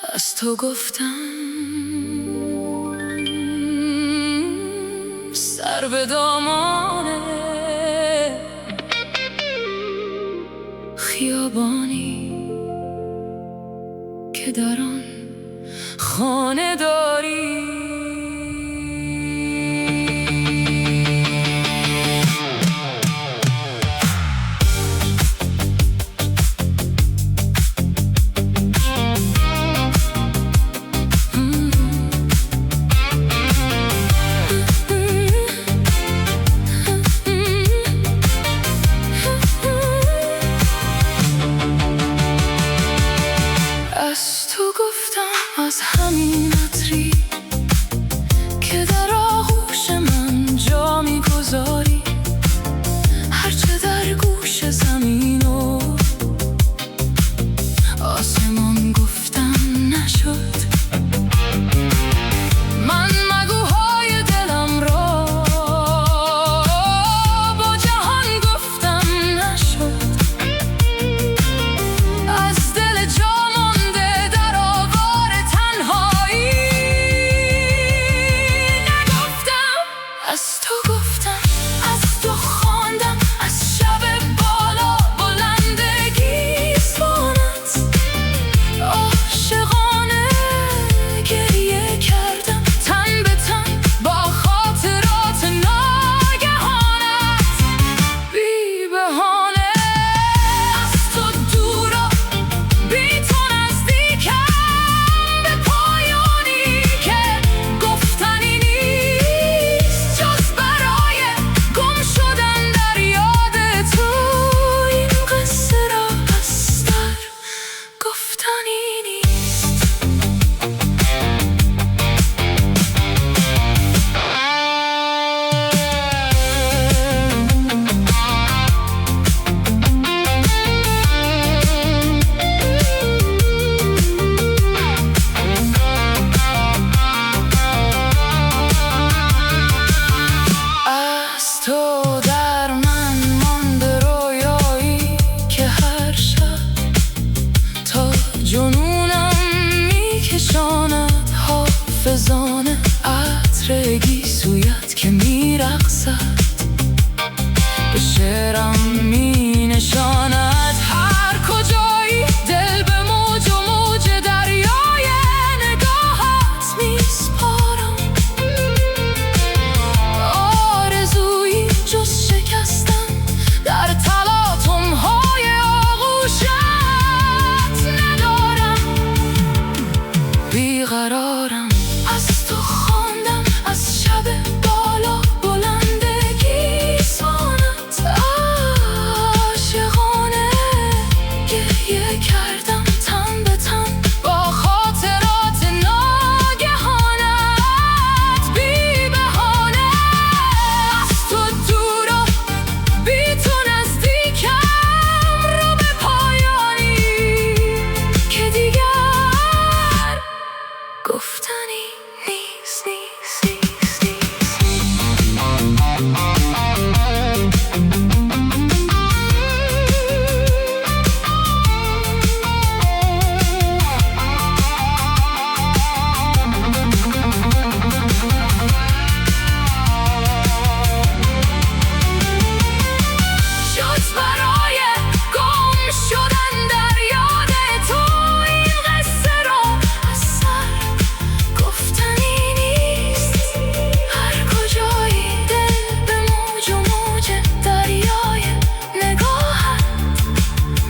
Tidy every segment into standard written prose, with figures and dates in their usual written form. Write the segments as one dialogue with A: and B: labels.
A: از تو گفتم سر به دامانه خیابانی که در آن خانه داری. از همین عطری که در آغوش من جا می‌گذاری، هرچه در گوش زمین و آسمان گفتم نشد. من مگوهای دلم را با جهان گفتم نشد. از دل جا مانده در آوار تنهایی نگفتم. از تو گفتم، از تو خواندم، از شب بالا بلندگی سوانت عاشقانه گریه کردم، تن به تن با خاطرات ناگهانت بی بهانه. از تو دور و بی تو نزدیکم به پایانی که گفتنی نیست جز برای گم شدن در یاد تو. این قصه را بستر گفتنی نیست. از تو در من مانده رویایی که هر شب تا جنونم میکشاند حافظانه. عطر گیسویت که میرقصد به شعرم مینشاند. هر کجایی دل به موج و موج دریای نگاهت میسپارم. آرزویی جز شکستن در تلاطم‌های آغوشت ندارم. بیقرارم، از تو خواندم، از شب بالا بلندگی سوانت عاشقانه گریه کردم، تن به تن با خاطرات ناگهانت بی بهانه. از تو دور و بی تو نزدیکم رو به پایانی که دیگر گفتنی نیست. شد برای گم شدن در یاد تو. این قصه را از سر گفتنی نیست. هر کجایی دل به موج و موج دریای نگاهت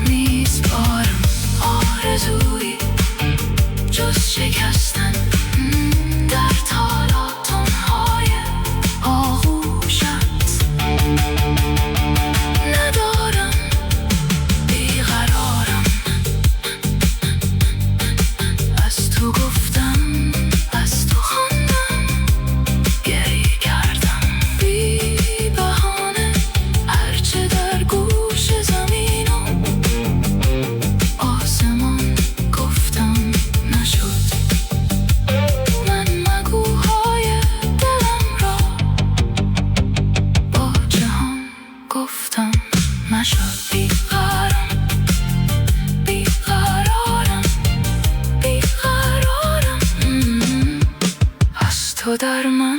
A: میسپارم. آرزویی جز شکستن در تلاطم‌های آغوشت ندارم. بیقرارم، از تو گفتم، از تو خواندم، گریه کردم بی بهانه. هرچه در گوش زمین و آسمان گفتم نشد. تو درمان